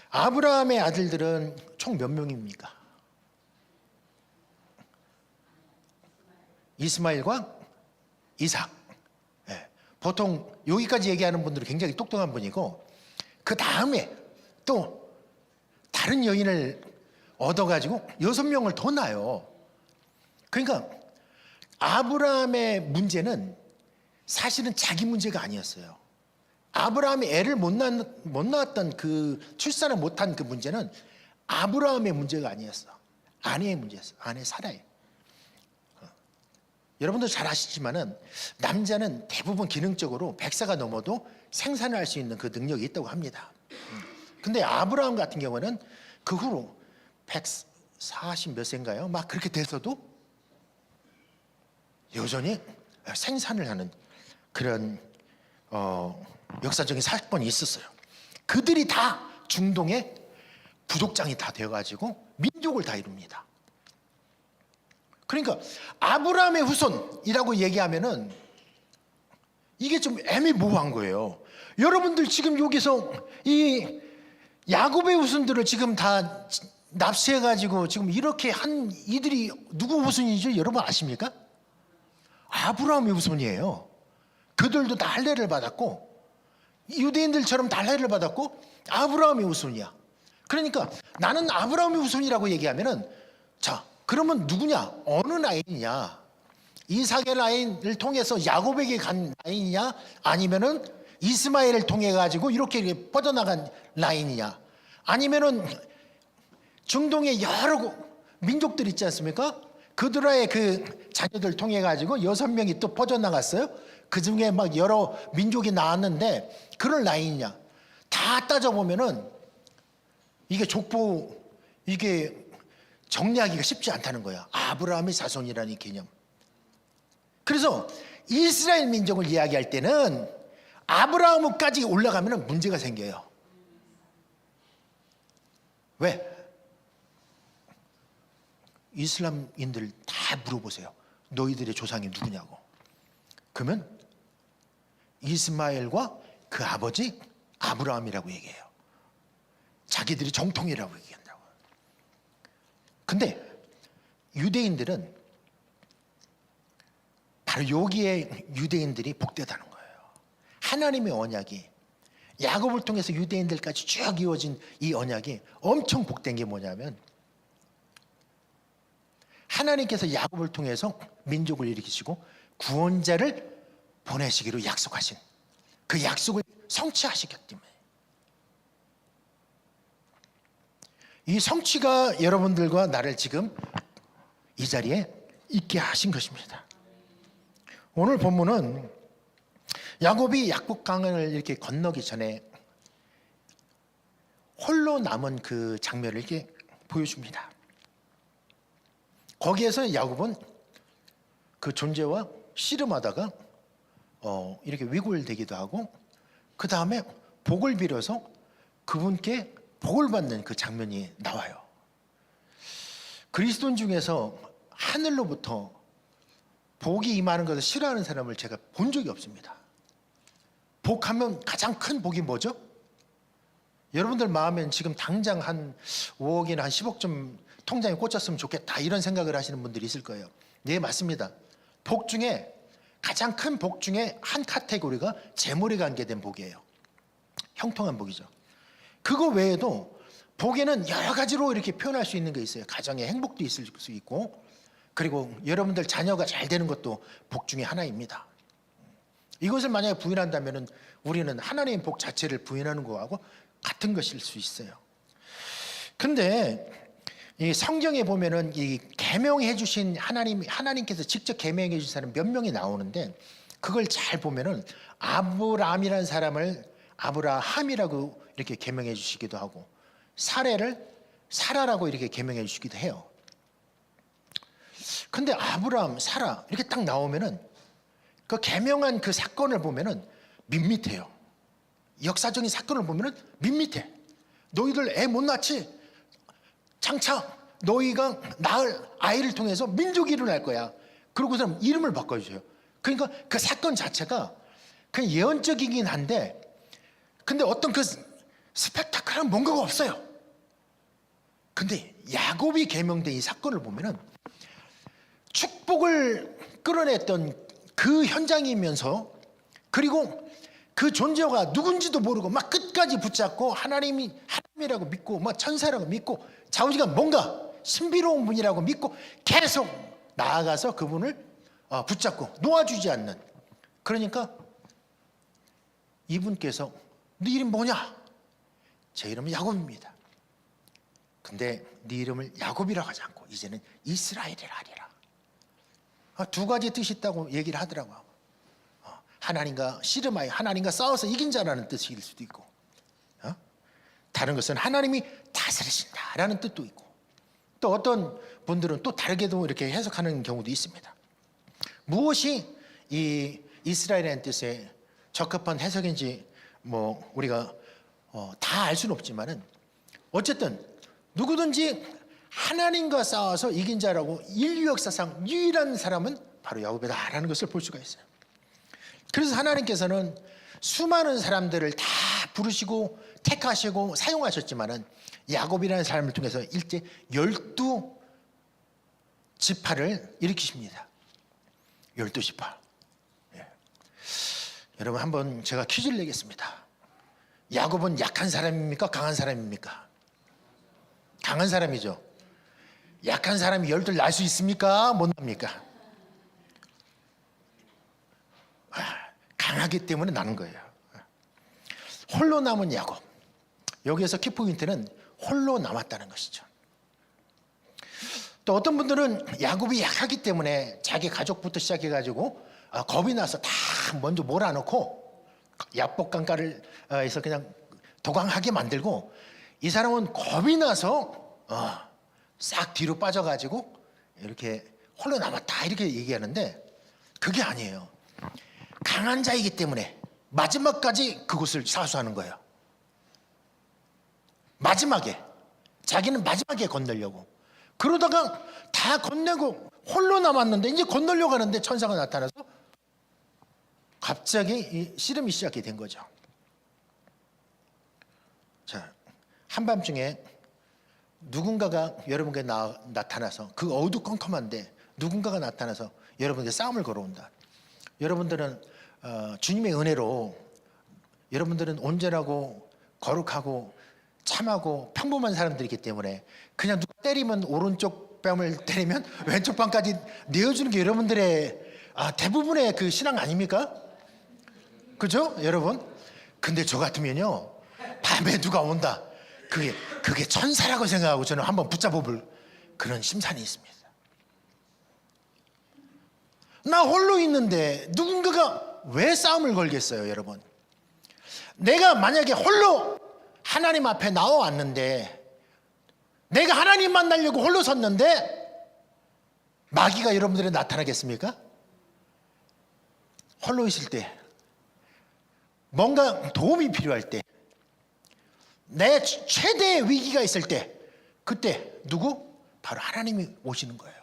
아브라함의 아들들은 총 몇 명입니까? 이스마엘과 이삭. 보통 여기까지 얘기하는 분들은 굉장히 똑똑한 분이고, 그 다음에 또 다른 여인을 얻어가지고 6명을 더 낳아요. 그러니까 아브라함의 문제는 사실은 자기 문제가 아니었어요. 아브라함이 애를 못 낳았던 그 출산을 못한 그 문제는 아브라함의 문제가 아니었어. 아내의 문제였어. 아내 사라예요. 여러분도 잘 아시지만은 남자는 대부분 기능적으로 100세가 넘어도 생산을 할 수 있는 그 능력이 있다고 합니다. 근데 아브라함 같은 경우는 그 후로 140 몇 세인가요? 막 그렇게 돼서도 여전히 생산을 하는 그런 역사적인 사건이 있었어요. 그들이 다 중동의 부족장이 다 되어가지고 민족을 다 이룹니다. 그러니까 아브라함의 후손이라고 얘기하면은 이게 좀 애매모호한 거예요. 여러분들 지금 여기서 이 야곱의 후손들을 지금 다 납치해가지고 지금 이렇게 한 이들이 누구 후손이죠? 여러분 아십니까? 아브라함의 후손이에요. 그들도 다 할례를 받았고 유대인들처럼 다 할례를 받았고 아브라함의 후손이야. 그러니까 나는 아브라함의 후손이라고 얘기하면은 자, 그러면 누구냐? 어느 라인이냐? 이삭의 라인을 통해서 야곱에게 간 라인이냐? 아니면은 이스마엘을 통해 가지고 이렇게 뻗어나간 라인이냐? 아니면은 중동의 여러 민족들 있지 않습니까? 그들의 그 자녀들 통해 가지고 6명이 또 퍼져나갔어요. 그 중에 막 여러 민족이 나왔는데 그런 라인이냐? 다 따져보면은 이게 족보 이게 정리하기가 쉽지 않다는 거야. 아브라함의 자손이라는 개념. 그래서 이스라엘 민족을 이야기할 때는 아브라함까지 올라가면 문제가 생겨요. 왜? 이슬람인들 다 물어보세요. 너희들의 조상이 누구냐고. 그러면 이스마엘과 그 아버지 아브라함이라고 얘기해요. 자기들이 정통이라고 얘기한다고. 근데 유대인들은 바로 여기에 유대인들이 복되다는 거예요. 하나님의 언약이 야곱을 통해서 유대인들까지 쭉 이어진 이 언약이 엄청 복된 게 뭐냐면, 하나님께서 야곱을 통해서 민족을 일으키시고 구원자를 보내시기로 약속하신 그 약속을 성취하시기 때문에, 이 성취가 여러분들과 나를 지금 이 자리에 있게 하신 것입니다. 오늘 본문은 야곱이 약복강을 이렇게 건너기 전에 홀로 남은 그 장면을 이렇게 보여줍니다. 거기에서 야곱은 그 존재와 씨름하다가 이렇게 위골되기도 하고, 그 다음에 복을 빌어서 그분께 복을 받는 그 장면이 나와요. 그리스도인 중에서 하늘로부터 복이 임하는 것을 싫어하는 사람을 제가 본 적이 없습니다. 복하면 가장 큰 복이 뭐죠? 여러분들 마음엔 지금 당장 한 5억이나 한 10억 좀 통장에 꽂혔으면 좋겠다 이런 생각을 하시는 분들이 있을 거예요. 네, 맞습니다. 복 중에 가장 큰 복 중에 한 카테고리가 재물에 관계된 복이에요. 형통한 복이죠. 그거 외에도 복에는 여러 가지로 이렇게 표현할 수 있는 게 있어요. 가정의 행복도 있을 수 있고, 그리고 여러분들 자녀가 잘 되는 것도 복 중에 하나입니다. 이것을 만약에 부인한다면 우리는 하나님의 복 자체를 부인하는 거하고 같은 것일 수 있어요. 근데 이 성경에 보면은 이 계명해 주신 하나님께서 직접 계명해 주신 사람 몇 명이 나오는데, 그걸 잘 보면은 아브라함이라는 사람을 아브라함이라고 이렇게 계명해 주시기도 하고, 사례를 사라라고 이렇게 계명해 주시기도 해요. 근데 아브라함, 사라 이렇게 딱 나오면은 그 계명한 그 사건을 보면은 밋밋해요. 역사적인 사건을 보면은 밋밋해. 너희들 애 못 낳지? 장차 너희가 낳을 아이를 통해서 민족이 일어날 거야. 그러고서 이름을 바꿔주세요. 그러니까 그 사건 자체가 그냥 예언적이긴 한데, 근데 어떤 그 스펙타클한 뭔가가 없어요. 근데 야곱이 계명된 이 사건을 보면은 축복을 끌어냈던 그 현장이면서, 그리고 그 존재가 누군지도 모르고 막 끝까지 붙잡고 하나님이라고 믿고 막 천사라고 믿고 좌우지간 뭔가 신비로운 분이라고 믿고 계속 나아가서 그분을 붙잡고 놓아주지 않는. 그러니까 이분께서 네 이름 뭐냐? 제 이름은 야곱입니다. 근데 네 이름을 야곱이라고 하지 않고 이제는 이스라엘이라 하리라. 두 가지 뜻이 있다고 얘기를 하더라고요. 하나님과 씨름하여 하나님과 싸워서 이긴 자라는 뜻일 수도 있고, 다른 것은 하나님이 다스리신다라는 뜻도 있고, 또 어떤 분들은 또 다르게도 이렇게 해석하는 경우도 있습니다. 무엇이 이 이스라엘이라는 뜻에 적합한 해석인지 뭐 우리가 다 알 수는 없지만은, 어쨌든 누구든지 하나님과 싸워서 이긴 자라고 인류 역사상 유일한 사람은 바로 야곱이다라는 것을 볼 수가 있어요. 그래서 하나님께서는 수많은 사람들을 다 부르시고 택하시고 사용하셨지만은 야곱이라는 사람을 통해서 일제 12지파를 일으키십니다. 12지파. 예. 여러분, 한번 제가 퀴즈를 내겠습니다. 야곱은 약한 사람입니까? 강한 사람입니까? 강한 사람이죠. 약한 사람이 12를 낳을 수 있습니까? 못 납니까? 강하기 때문에 나는 거예요. 홀로 남은 야곱. 여기에서 키포인트는 홀로 남았다는 것이죠. 또 어떤 분들은 야곱이 약하기 때문에 자기 가족부터 시작해가지고 겁이 나서 다 먼저 몰아넣고 약복강가를 해서 그냥 도강하게 만들고, 이 사람은 겁이 나서 싹 뒤로 빠져가지고 이렇게 홀로 남았다 이렇게 얘기하는데, 그게 아니에요. 강한 자이기 때문에 마지막까지 그곳을 사수하는 거예요. 마지막에, 자기는 마지막에 건너려고. 그러다가 다 건네고 홀로 남았는데 이제 건너려고 하는데 천사가 나타나서 갑자기 이 씨름이 시작이 된 거죠. 자, 한밤중에 누군가가 여러분께 나타나서, 그 어두컴컴한데 누군가가 나타나서 여러분에게 싸움을 걸어온다. 여러분들은 주님의 은혜로 여러분들은 온전하고 거룩하고 참하고 평범한 사람들이기 때문에 그냥 누가 때리면 오른쪽 뺨을 때리면 왼쪽 뺨까지 내어주는 게 여러분들의 대부분의 그 신앙 아닙니까? 그죠, 여러분? 근데 저 같으면요, 밤에 누가 온다, 그게 천사라고 생각하고 저는 한번 붙잡아볼 그런 심산이 있습니다. 나 홀로 있는데 누군가가 왜 싸움을 걸겠어요, 여러분? 내가 만약에 홀로 하나님 앞에 나와왔는데, 내가 하나님 만나려고 홀로 섰는데 마귀가 여러분들에 나타나겠습니까? 홀로 있을 때, 뭔가 도움이 필요할 때, 내 최대의 위기가 있을 때, 그때 누구? 바로 하나님이 오시는 거예요.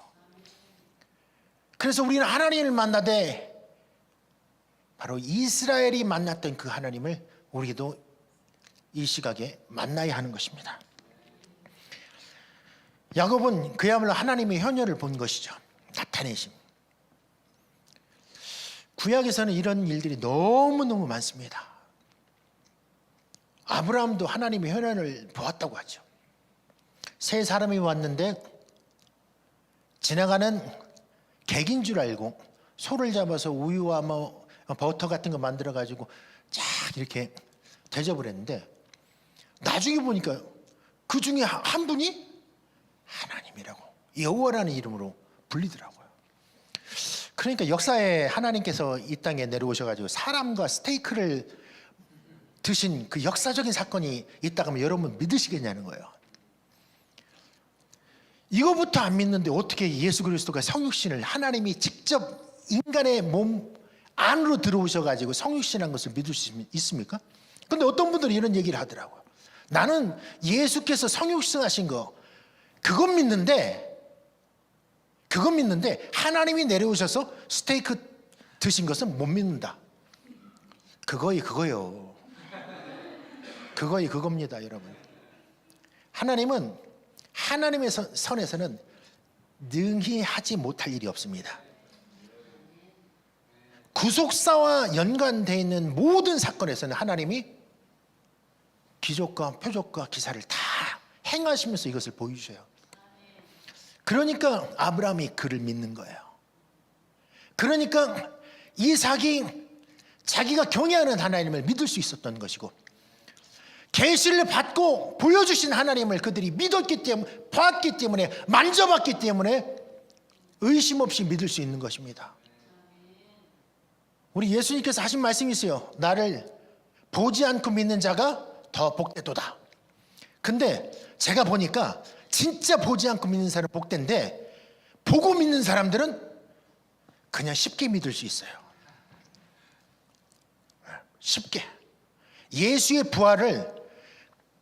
그래서 우리는 하나님을 만나되 바로 이스라엘이 만났던 그 하나님을 우리도 이 시각에 만나야 하는 것입니다. 야곱은 그야말로 하나님의 현현을 본 것이죠. 나타내심. 구약에서는 이런 일들이 너무너무 많습니다. 아브라함도 하나님의 현현을 보았다고 하죠. 세 사람이 왔는데 지나가는 객인 줄 알고 소를 잡아서 우유와 버터 같은 거 만들어 가지고 쫙 이렇게 대접을 했는데, 나중에 보니까 그 중에 한 분이 하나님이라고, 여호와라는 이름으로 불리더라고요. 그러니까 역사에 하나님께서 이 땅에 내려오셔가지고 사람과 스테이크를 드신 그 역사적인 사건이 있다고 하면 여러분 믿으시겠냐는 거예요. 이거부터 안 믿는데 어떻게 예수 그리스도가 성육신을, 하나님이 직접 인간의 몸 안으로 들어오셔가지고 성육신한 것을 믿을 수 있습니까? 근데 어떤 분들은 이런 얘기를 하더라고요. 나는 예수께서 성육신하신 거 그건 믿는데 하나님이 내려오셔서 스테이크 드신 것은 못 믿는다. 그거요. 그겁니다, 여러분. 하나님은 하나님의 선에서는 능히 하지 못할 일이 없습니다. 구속사와 연관되어 있는 모든 사건에서는 하나님이 기적과 표적과 기사를 다 행하시면서 이것을 보여주셔요. 그러니까 아브라함이 그를 믿는 거예요. 그러니까 이삭이 자기가 경외하는 하나님을 믿을 수 있었던 것이고, 계시를 받고 보여주신 하나님을 그들이 믿었기 때문에, 봤기 때문에, 만져봤기 때문에 의심 없이 믿을 수 있는 것입니다. 우리 예수님께서 하신 말씀이 있어요. 나를 보지 않고 믿는 자가 더 복되도다. 근데 제가 보니까 진짜 보지 않고 믿는 사람은 복된데, 보고 믿는 사람들은 그냥 쉽게 믿을 수 있어요. 쉽게. 예수의 부활을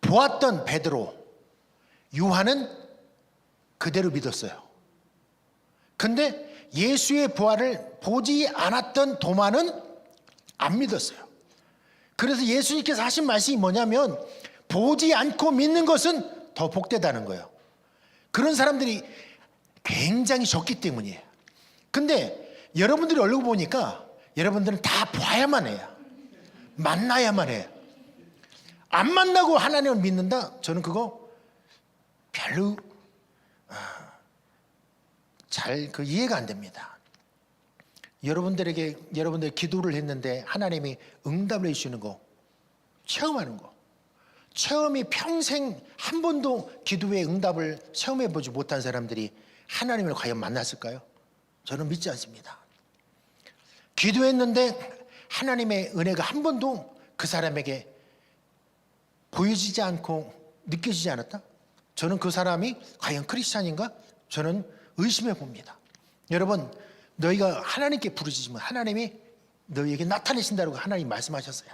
보았던 베드로, 요한은 그대로 믿었어요. 근데 예수의 부활을 보지 않았던 도마는 안 믿었어요. 그래서 예수님께서 하신 말씀이 뭐냐면, 보지 않고 믿는 것은 더 복되다는 거예요. 그런 사람들이 굉장히 적기 때문이에요. 근데 여러분들이 얼굴 보니까 여러분들은 다 봐야만 해요. 만나야만 해요. 안 만나고 하나님을 믿는다? 저는 그거 별로 잘 이해가 안 됩니다. 여러분들 기도를 했는데 하나님이 응답을 해주시는 거, 체험하는 거, 체험이 평생 한 번도 기도의 응답을 체험해보지 못한 사람들이 하나님을 과연 만났을까요? 저는 믿지 않습니다. 기도했는데 하나님의 은혜가 한 번도 그 사람에게 보여지지 않고 느껴지지 않았다? 저는 그 사람이 과연 크리스찬인가? 저는 의심해 봅니다. 여러분, 너희가 하나님께 부르짖으면 하나님이 너희에게 나타내신다고 하나님 말씀하셨어요.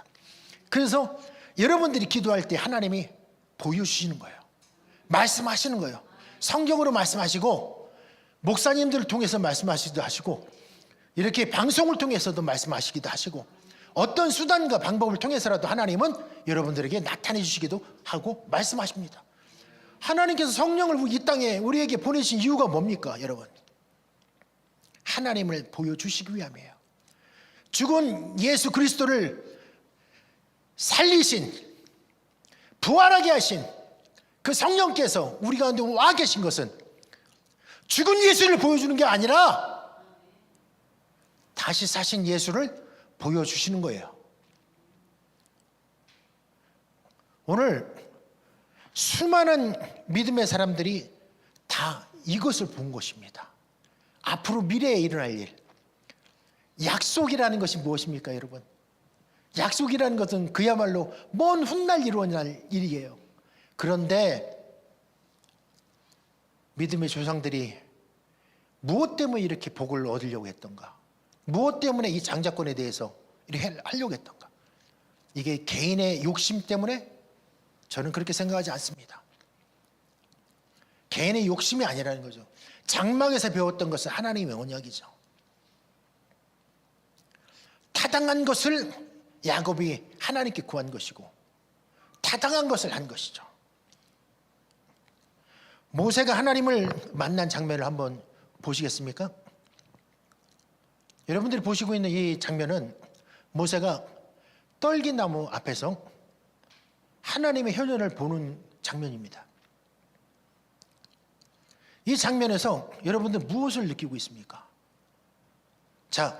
그래서 여러분들이 기도할 때 하나님이 보여주시는 거예요. 말씀하시는 거예요. 성경으로 말씀하시고 목사님들을 통해서 말씀하시기도 하시고 이렇게 방송을 통해서도 말씀하시기도 하시고 어떤 수단과 방법을 통해서라도 하나님은 여러분들에게 나타내 주시기도 하고 말씀하십니다. 하나님께서 성령을 이 땅에 우리에게 보내신 이유가 뭡니까, 여러분? 하나님을 보여주시기 위함이에요. 죽은 예수 그리스도를 살리신, 부활하게 하신 그 성령께서 우리 가운데 와 계신 것은 죽은 예수를 보여주는 게 아니라 다시 사신 예수를 보여주시는 거예요. 오늘 수많은 믿음의 사람들이 다 이것을 본 것입니다. 앞으로 미래에 일어날 일. 약속이라는 것이 무엇입니까, 여러분? 약속이라는 것은 그야말로 먼 훗날 일어날 일이에요. 그런데 믿음의 조상들이 무엇 때문에 이렇게 복을 얻으려고 했던가? 무엇 때문에 이 장자권에 대해서 이렇게 하려고 했던가? 이게 개인의 욕심 때문에? 저는 그렇게 생각하지 않습니다. 개인의 욕심이 아니라는 거죠. 장막에서 배웠던 것은 하나님의 언약이죠. 타당한 것을 야곱이 하나님께 구한 것이고 타당한 것을 한 것이죠. 모세가 하나님을 만난 장면을 한번 보시겠습니까? 여러분들이 보시고 있는 이 장면은 모세가 떨기나무 앞에서 하나님의 현현을 보는 장면입니다. 이 장면에서 여러분들 무엇을 느끼고 있습니까? 자,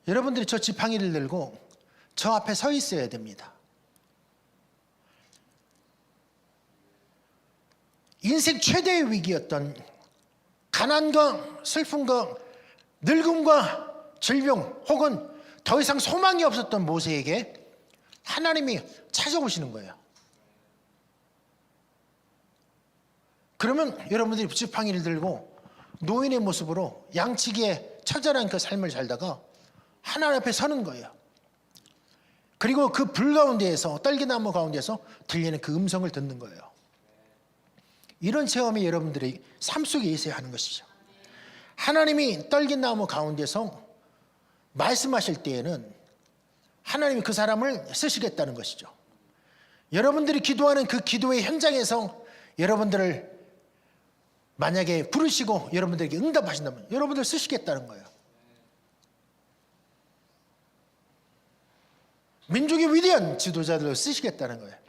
여러분들이 저 지팡이를 들고 저 앞에 서 있어야 됩니다. 인생 최대의 위기였던 가난과 슬픔과 늙음과 질병 혹은 더 이상 소망이 없었던 모세에게 하나님이 찾아오시는 거예요. 그러면 여러분들이 지팡이를 들고 노인의 모습으로 양치기에 처절한 그 삶을 살다가 하나님 앞에 서는 거예요. 그리고 그 불 가운데에서 떨기나무 가운데서 들리는 그 음성을 듣는 거예요. 이런 체험이 여러분들의 삶 속에 있어야 하는 것이죠. 하나님이 떨기나무 가운데서 말씀하실 때에는 하나님이 그 사람을 쓰시겠다는 것이죠. 여러분들이 기도하는 그 기도의 현장에서 여러분들을 만약에 부르시고 여러분들에게 응답하신다면 여러분들 쓰시겠다는 거예요. 민족의 위대한 지도자들로 쓰시겠다는 거예요.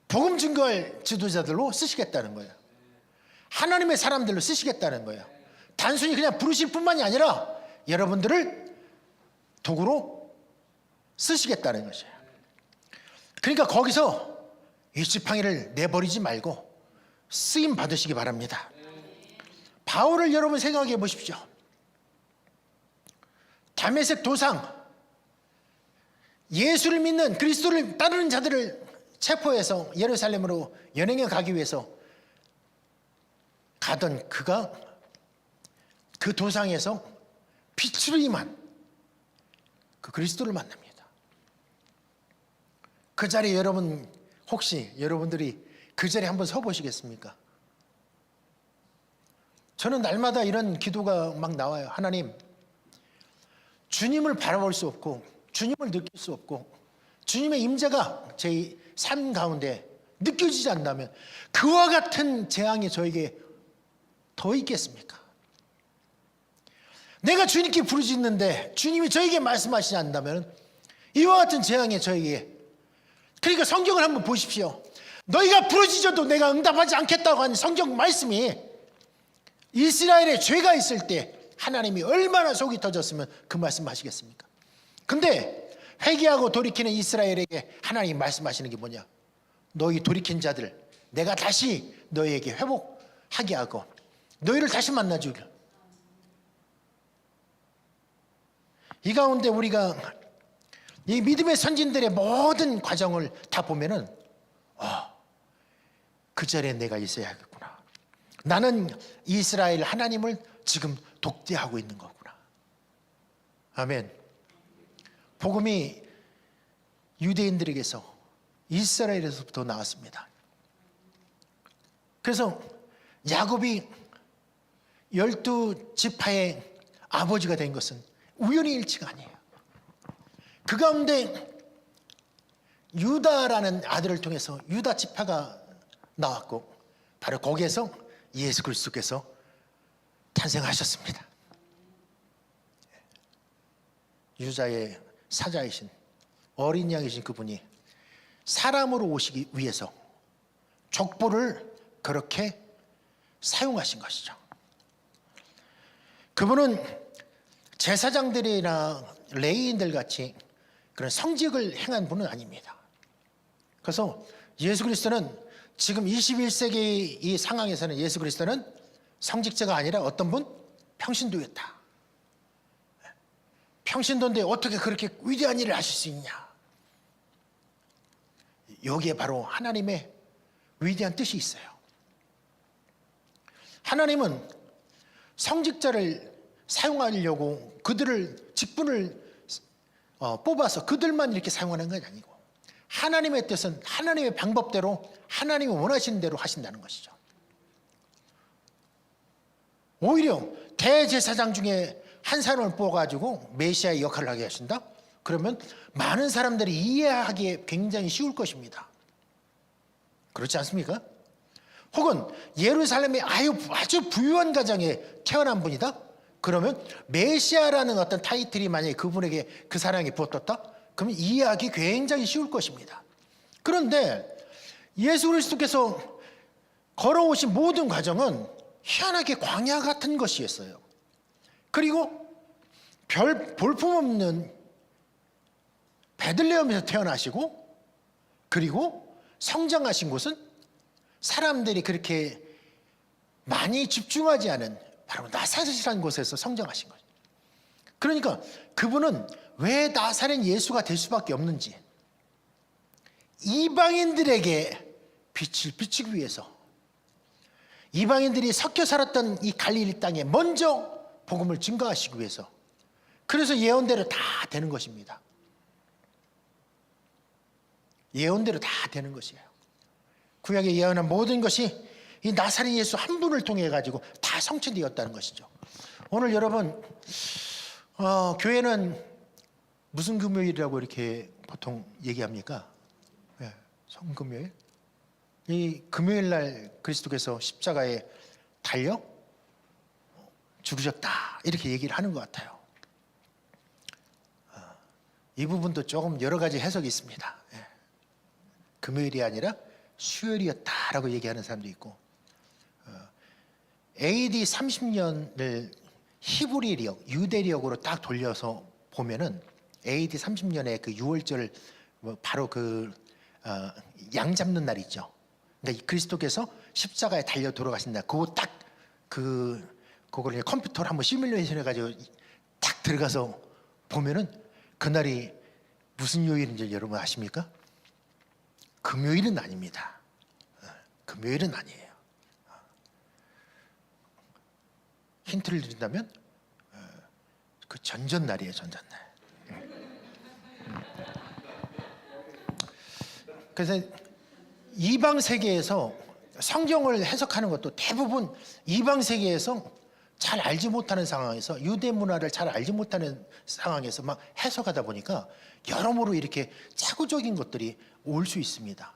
복음 증거할 지도자들로 쓰시겠다는 거예요. 하나님의 사람들로 쓰시겠다는 거예요. 단순히 그냥 부르실 뿐만이 아니라 여러분들을 도구로 쓰시겠다는 것이에요. 그러니까 거기서 이 지팡이를 내버리지 말고 쓰임 받으시기 바랍니다. 바울을 여러분 생각해 보십시오. 다메섹 도상, 예수를 믿는 그리스도를 따르는 자들을 체포해서 예루살렘으로 연행해 가기 위해서 가던 그가 그 도상에서 빛으로 임한 그 그리스도를 만납니다. 그 자리에 여러분 혹시 여러분들이 그 자리에 한번 서 보시겠습니까? 저는 날마다 이런 기도가 막 나와요. 하나님, 주님을 바라볼 수 없고 주님을 느낄 수 없고 주님의 임재가 제 삶 가운데 느껴지지 않는다면 그와 같은 재앙이 저에게 더 있겠습니까? 내가 주님께 부르짖는데 주님이 저에게 말씀하시지 않는다면 이와 같은 재앙이 저에게, 그러니까 성경을 한번 보십시오. 너희가 부르짖어도 내가 응답하지 않겠다고 하는 성경 말씀이 이스라엘에 죄가 있을 때 하나님이 얼마나 속이 터졌으면 그 말씀 하시겠습니까? 근데 회개하고 돌이키는 이스라엘에게 하나님이 말씀하시는 게 뭐냐? 너희 돌이킨 자들 내가 다시 너희에게 회복하게 하고 너희를 다시 만나주길. 이 가운데 우리가 이 믿음의 선진들의 모든 과정을 다 보면은 그 자리에 내가 있어야겠구나. 나는 이스라엘 하나님을 지금 독대하고 있는 거구나. 아멘. 복음이 유대인들에게서, 이스라엘에서부터 나왔습니다. 그래서 야곱이 12지파의 아버지가 된 것은 우연히 일치가 아니에요. 그 가운데 유다라는 아들을 통해서 유다 지파가 나왔고, 바로 거기에서 예수 그리스도께서 탄생하셨습니다. 유다의 사자이신 어린 양이신 그분이 사람으로 오시기 위해서 족보를 그렇게 사용하신 것이죠. 그분은 제사장들이나 레위인들 같이 그런 성직을 행한 분은 아닙니다. 그래서 예수 그리스도는 지금 21세기 이 상황에서는 예수 그리스도는 성직자가 아니라 어떤 분? 평신도였다. 평신도인데 어떻게 그렇게 위대한 일을 하실 수 있냐? 여기에 바로 하나님의 위대한 뜻이 있어요. 하나님은 성직자를 사용하려고 그들을 직분을 뽑아서 그들만 이렇게 사용하는 건 아니고, 하나님의 뜻은 하나님의 방법대로 하나님이 원하시는 대로 하신다는 것이죠. 오히려 대제사장 중에 한 사람을 뽑아가지고 메시아의 역할을 하게 하신다? 그러면 많은 사람들이 이해하기에 굉장히 쉬울 것입니다. 그렇지 않습니까? 혹은 예루살렘의 아주 부유한 가정에 태어난 분이다? 그러면 메시아라는 어떤 타이틀이 만약에 그분에게, 그 사람에게 부어졌다? 그러면 이해하기 굉장히 쉬울 것입니다. 그런데 예수 그리스도께서 걸어오신 모든 과정은 희한하게 광야 같은 것이었어요. 그리고 별 볼품없는 베들레헴에서 태어나시고, 그리고 성장하신 곳은 사람들이 그렇게 많이 집중하지 않은 바로 나사렛이라는 곳에서 성장하신 거죠. 그러니까 그분은 왜 나사렛 예수가 될 수밖에 없는지, 이방인들에게 빛을 비추기 위해서, 이방인들이 섞여 살았던 이 갈릴리 땅에 먼저 복음을 증거하시기 위해서, 그래서 예언대로 다 되는 것입니다. 예언대로 다 되는 것이에요. 구약에 예언한 모든 것이 이 나사렛 예수 한 분을 통해 가지고 다 성취되었다는 것이죠. 오늘 여러분, 교회는 무슨 금요일이라고 이렇게 보통 얘기합니까? 네, 성금요일. 이 금요일 날 그리스도께서 십자가에 달려 죽으셨다, 이렇게 얘기를 하는 것 같아요. 이 부분도 조금 여러 가지 해석이 있습니다. 예. 금요일이 아니라 수요일이었다라고 얘기하는 사람도 있고, AD 30년을 히브리력, 유대력으로 딱 돌려서 보면은 AD 30년에 그 6월절, 바로 그 양 잡는 날 있죠. 그러니까 그리스도께서 십자가에 달려 돌아가신 날, 그거 딱 그거를 컴퓨터로 한번 시뮬레이션 해가지고 딱 들어가서 보면은 그날이 무슨 요일인지 여러분 아십니까? 금요일은 아닙니다. 금요일은 아니에요. 힌트를 드린다면 그 전전날이에요. 전전날. 그래서 이방 세계에서 성경을 해석하는 것도 대부분 이방 세계에서 잘 알지 못하는 상황에서, 유대 문화를 잘 알지 못하는 상황에서 막 해석하다 보니까 여러모로 이렇게 착오적인 것들이 올 수 있습니다.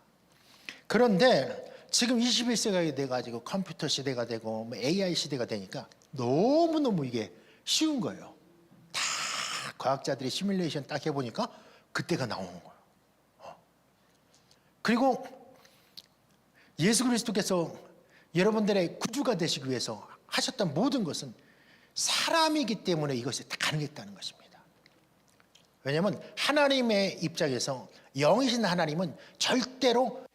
그런데 지금 21세기가 돼가지고 컴퓨터 시대가 되고 AI 시대가 되니까 너무너무 이게 쉬운 거예요. 다 과학자들이 시뮬레이션 딱 해보니까 그때가 나오는 거예요. 그리고 예수 그리스도께서 여러분들의 구주가 되시기 위해서 하셨던 모든 것은 사람이기 때문에 이것이 가능했다는 것입니다. 왜냐하면 하나님의 입장에서, 영이신 하나님은 절대로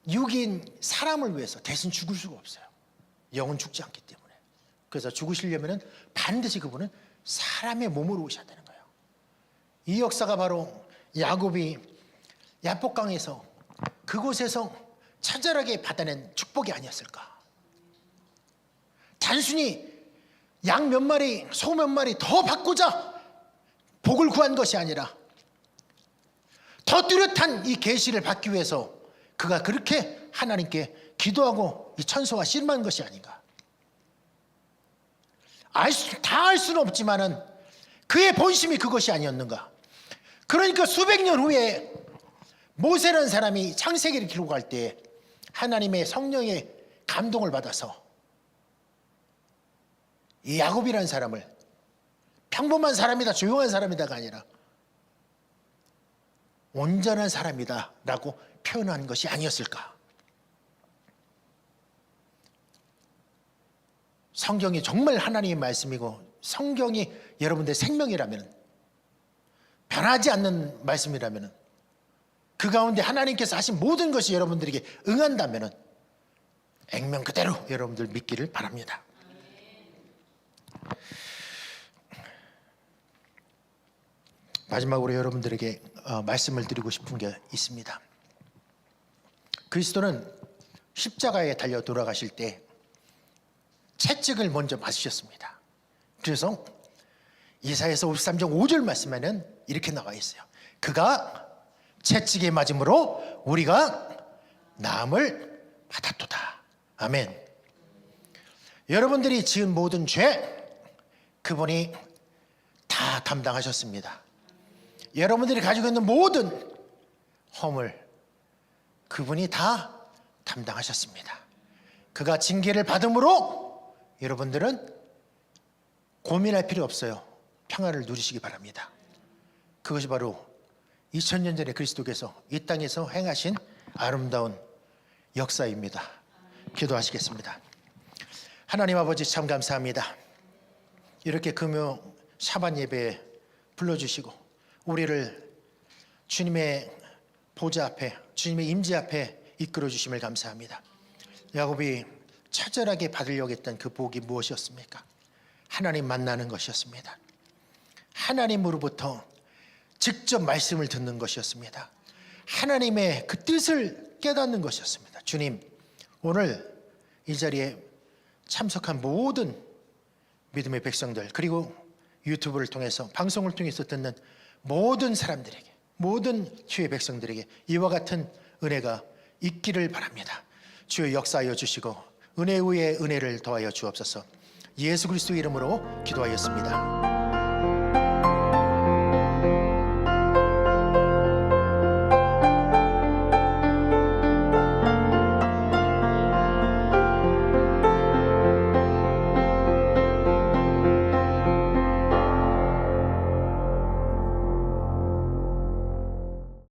육인 사람을 위해서 대신 죽을 수가 없어요. 영은 죽지 않기 때문에. 그래서 죽으시려면 반드시 그분은 사람의 몸으로 오셔야 되는 거예요. 이 역사가 바로 야곱이 야복강에서 그곳에서 처절하게 받아낸 축복이 아니었을까. 단순히 양 몇 마리, 소 몇 마리 더 받고자 복을 구한 것이 아니라 더 뚜렷한 이 계시를 받기 위해서 그가 그렇게 하나님께 기도하고 이 천소와 씨름한 것이 아닌가. 다 알 수는 없지만은 그의 본심이 그것이 아니었는가. 그러니까 수백 년 후에 모세라는 사람이 창세기를 기록할 때 하나님의 성령의 감동을 받아서 이 야곱이라는 사람을 평범한 사람이다, 조용한 사람이다가 아니라 온전한 사람이다 라고 표현한 것이 아니었을까. 성경이 정말 하나님의 말씀이고 성경이 여러분들의 생명이라면, 변하지 않는 말씀이라면, 그 가운데 하나님께서 하신 모든 것이 여러분들에게 응한다면 액면 그대로 여러분들 믿기를 바랍니다. 마지막으로 여러분들에게 말씀을 드리고 싶은 게 있습니다. 그리스도는 십자가에 달려 돌아가실 때 채찍을 먼저 맞으셨습니다. 그래서 이사야서 53장 5절 말씀에는 이렇게 나와 있어요. 그가 채찍에 맞음으로 우리가 나음을 받았도다. 아멘. 여러분들이 지은 모든 죄 그분이 다 담당하셨습니다. 여러분들이 가지고 있는 모든 허물 그분이 다 담당하셨습니다. 그가 징계를 받음으로 여러분들은 고민할 필요 없어요. 평화를 누리시기 바랍니다. 그것이 바로 2000년 전에 그리스도께서 이 땅에서 행하신 아름다운 역사입니다. 기도하시겠습니다. 하나님 아버지 참 감사합니다. 이렇게 금요 샤반 예배에 불러주시고 우리를 주님의 보좌 앞에, 주님의 임재 앞에 이끌어 주심을 감사합니다. 야곱이 처절하게 받으려고 했던 그 복이 무엇이었습니까? 하나님 만나는 것이었습니다. 하나님으로부터 직접 말씀을 듣는 것이었습니다. 하나님의 그 뜻을 깨닫는 것이었습니다. 주님, 오늘 이 자리에 참석한 모든 믿음의 백성들, 그리고 유튜브를 통해서, 방송을 통해서 듣는 모든 사람들에게, 모든 주의 백성들에게 이와 같은 은혜가 있기를 바랍니다. 주여 역사하여 주시고 은혜 위에 은혜를 더하여 주옵소서. 예수 그리스도 이름으로 기도하였습니다.